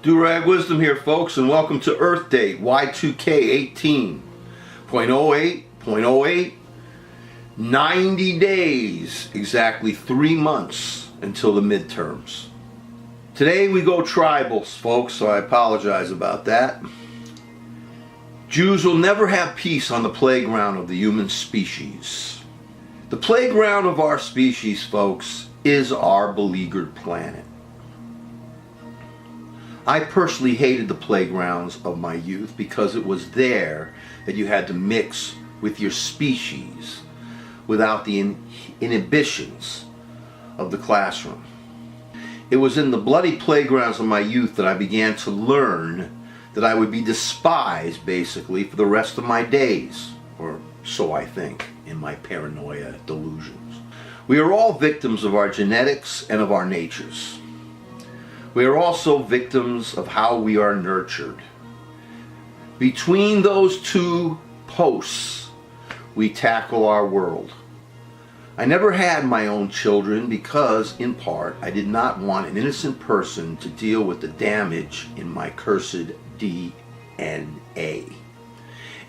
Durag Wisdom here, folks, and welcome to Earth Date Y2K 18.08.08. 90 days, exactly 3 months until the midterms. Today we go tribals, folks, so I apologize about that. Jews will never have peace on the playground of the human species. The playground of our species, folks, is our beleaguered planet. I personally hated the playgrounds of my youth because it was there that you had to mix with your species without the inhibitions of the classroom. It was in the bloody playgrounds of my youth that I began to learn that I would be despised basically for the rest of my days, or so I think in my paranoia delusions. We are all victims of our genetics and of our natures. We are also victims of how we are nurtured. Between those two posts, we tackle our world. I never had my own children because, in part, I did not want an innocent person to deal with the damage in my cursed DNA.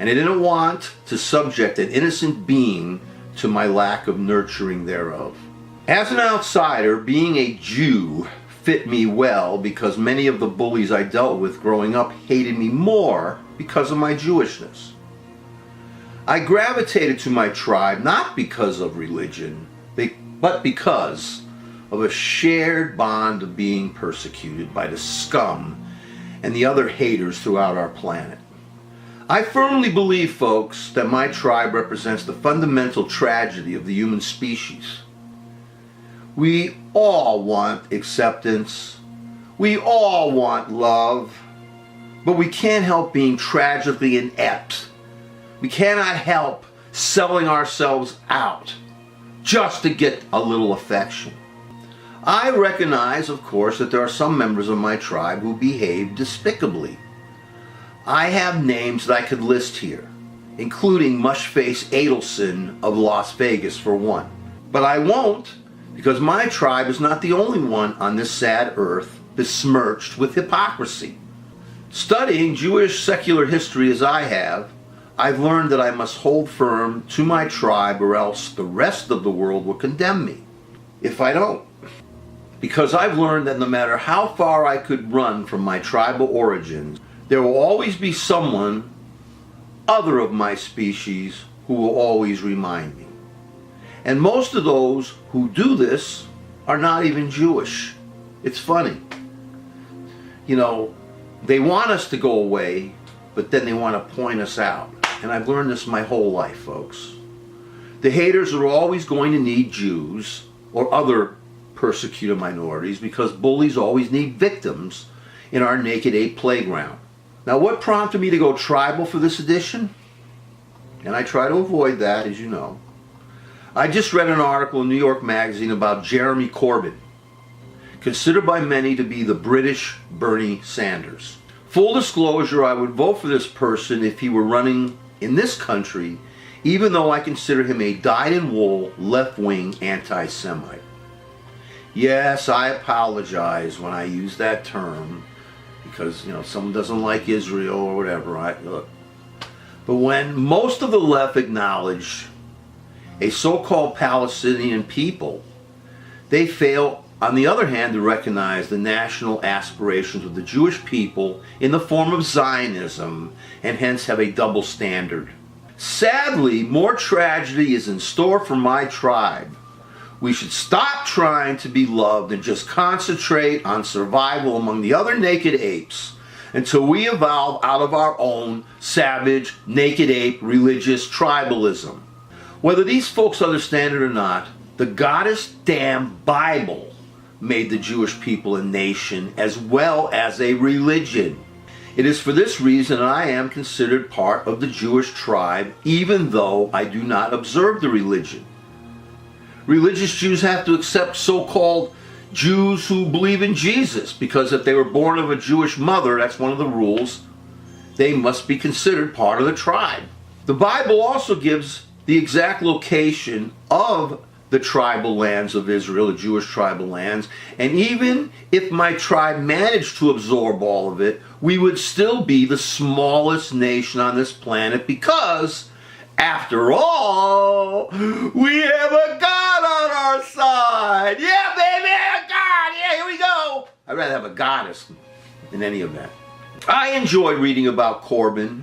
And I didn't want to subject an innocent being to my lack of nurturing thereof. As an outsider, being a Jew fit me well because many of the bullies I dealt with growing up hated me more because of my Jewishness. I gravitated to my tribe not because of religion, but because of a shared bond of being persecuted by the scum and the other haters throughout our planet. I firmly believe, folks, that my tribe represents the fundamental tragedy of the human species. We all want acceptance. We all want love. But we can't help being tragically inept. We cannot help selling ourselves out just to get a little affection. I recognize, of course, that there are some members of my tribe who behave despicably. I have names that I could list here, including Mushface Adelson of Las Vegas for one. But I won't, because my tribe is not the only one on this sad earth besmirched with hypocrisy. Studying Jewish secular history as I have, I've learned that I must hold firm to my tribe or else the rest of the world will condemn me if I don't. Because I've learned that no matter how far I could run from my tribal origins, there will always be someone other of my species who will always remind me. And most of those who do this are not even Jewish. It's funny. You know, they want us to go away, but then they want to point us out. And I've learned this my whole life, folks. The haters are always going to need Jews or other persecuted minorities because bullies always need victims in our naked ape playground. Now, what prompted me to go tribal for this edition? And I try to avoid that, as you know. I just read an article in New York Magazine about Jeremy Corbyn, considered by many to be the British Bernie Sanders. Full disclosure, I would vote for this person if he were running in this country, even though I consider him a dyed-in-wool, left-wing anti-Semite. Yes, I apologize when I use that term, because, you know, someone doesn't like Israel or whatever. Look. But when most of the left acknowledge a so-called Palestinian people, they fail, on the other hand, to recognize the national aspirations of the Jewish people in the form of Zionism, and hence have a double standard. Sadly, more tragedy is in store for my tribe. We should stop trying to be loved and just concentrate on survival among the other naked apes until we evolve out of our own savage, naked ape religious tribalism. Whether these folks understand it or not, the goddess damn Bible made the Jewish people a nation as well as a religion. It is for this reason I am considered part of the Jewish tribe, even though I do not observe the religion. Religious Jews have to accept so-called Jews who believe in Jesus, because if they were born of a Jewish mother, that's one of the rules, they must be considered part of the tribe. The Bible also gives the exact location of the the tribal lands of Israel, the Jewish tribal lands. And even if my tribe managed to absorb all of it, we would still be the smallest nation on this planet because, after all, we have a God on our side. Yeah, baby, a God. Yeah, here we go. I'd rather have a goddess in any event. I enjoyed reading about Corbyn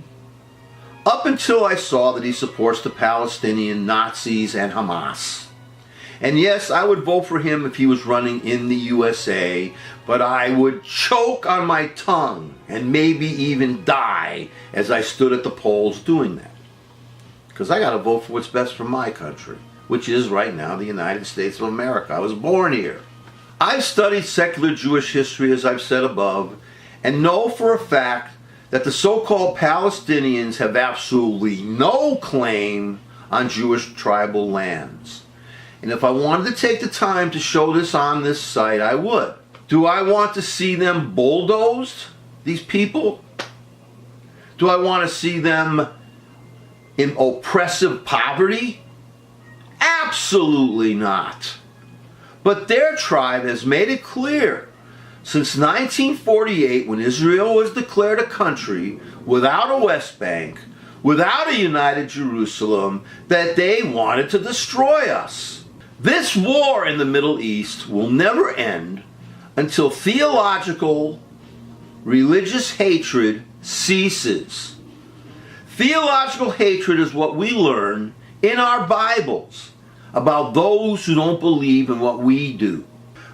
up until I saw that he supports the Palestinian Nazis and Hamas. And yes, I would vote for him if he was running in the USA, but I would choke on my tongue and maybe even die as I stood at the polls doing that. Because I got to vote for what's best for my country, which is right now the United States of America. I was born here. I've studied secular Jewish history, as I've said above, and know for a fact that the so-called Palestinians have absolutely no claim on Jewish tribal lands. And if I wanted to take the time to show this on this site, I would. Do I want to see them bulldozed, these people? Do I want to see them in oppressive poverty? Absolutely not. But their tribe has made it clear since 1948, when Israel was declared a country without a West Bank, without a united Jerusalem, that they wanted to destroy us. This war in the Middle East will never end until theological, religious hatred ceases. Theological hatred is what we learn in our Bibles about those who don't believe in what we do.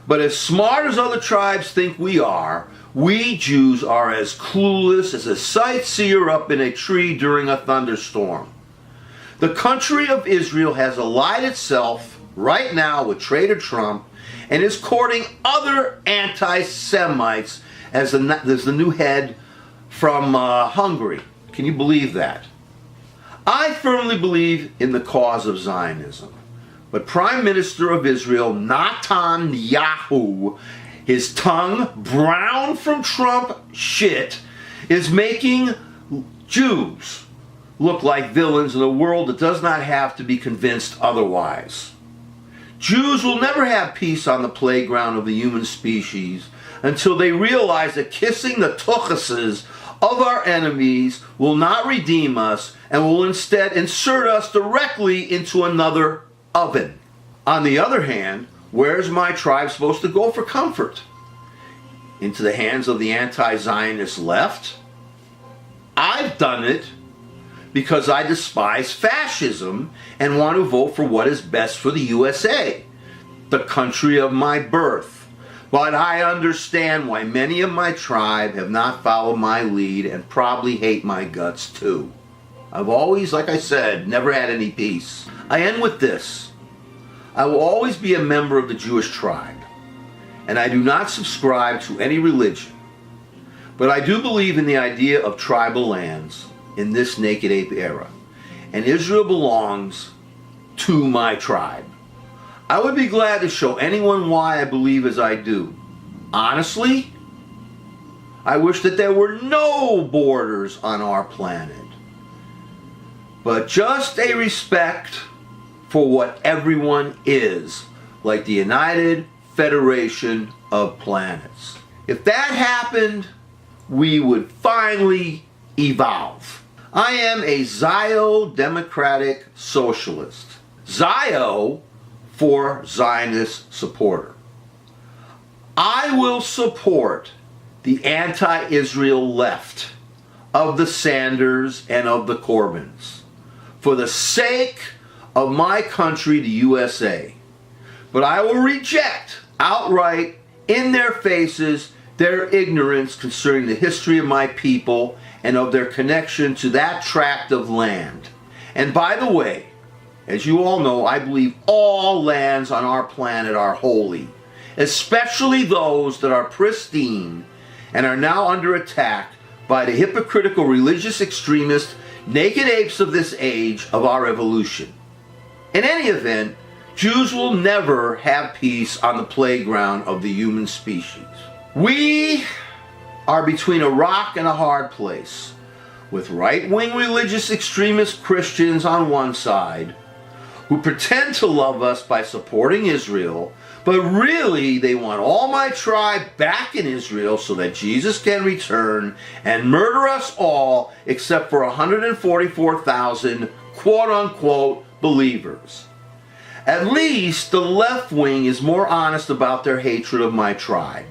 But as smart as other tribes think we are, we Jews are as clueless as a sightseer up in a tree during a thunderstorm. The country of Israel has allied itself right now with Traitor Trump and is courting other anti-Semites as there's the new head from Hungary. Can you believe that? I firmly believe in the cause of Zionism. But Prime Minister of Israel, Netanyahu, his tongue brown from Trump shit, is making Jews look like villains in a world that does not have to be convinced otherwise. Jews will never have peace on the playground of the human species until they realize that kissing the tuchuses of our enemies will not redeem us and will instead insert us directly into another oven. On the other hand, where's my tribe supposed to go for comfort? Into the hands of the anti-Zionist left? I've done it because I despise fascism and want to vote for what is best for the USA, the country of my birth. But I understand why many of my tribe have not followed my lead and probably hate my guts too. I've always, like I said, never had any peace. I end with this. I will always be a member of the Jewish tribe, and I do not subscribe to any religion. But I do believe in the idea of tribal lands in this naked ape era, and Israel belongs to my tribe. I would be glad to show anyone why I believe as I do. Honestly, I wish that there were no borders on our planet, but just a respect for what everyone is, like the United Federation of Planets. If that happened, we would finally evolve. I am a Zio-democratic socialist. Zio for Zionist supporter. I will support the anti-Israel left of the Sanders and of the Corbyns for the sake of my country, the USA. But I will reject outright in their faces their ignorance concerning the history of my people and of their connection to that tract of land. And by the way, as you all know, I believe all lands on our planet are holy, especially those that are pristine and are now under attack by the hypocritical religious extremist naked apes of this age of our evolution. In any event, Jews will never have peace on the playground of the human species. We are between a rock and a hard place, with right-wing religious extremist Christians on one side, who pretend to love us by supporting Israel, but really they want all my tribe back in Israel so that Jesus can return and murder us all except for 144,000 quote-unquote believers. At least the left wing is more honest about their hatred of my tribe.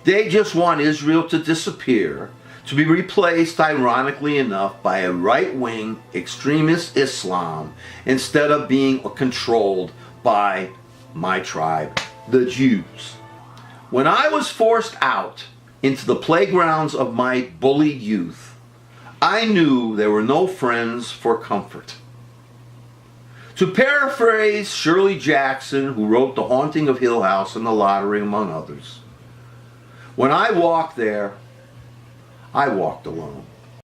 They just want Israel to disappear, to be replaced, ironically enough, by a right-wing extremist Islam instead of being controlled by my tribe, the Jews. When I was forced out into the playgrounds of my bullied youth, I knew there were no friends for comfort. To paraphrase Shirley Jackson, who wrote The Haunting of Hill House and The Lottery, among others, when I walked there, I walked alone.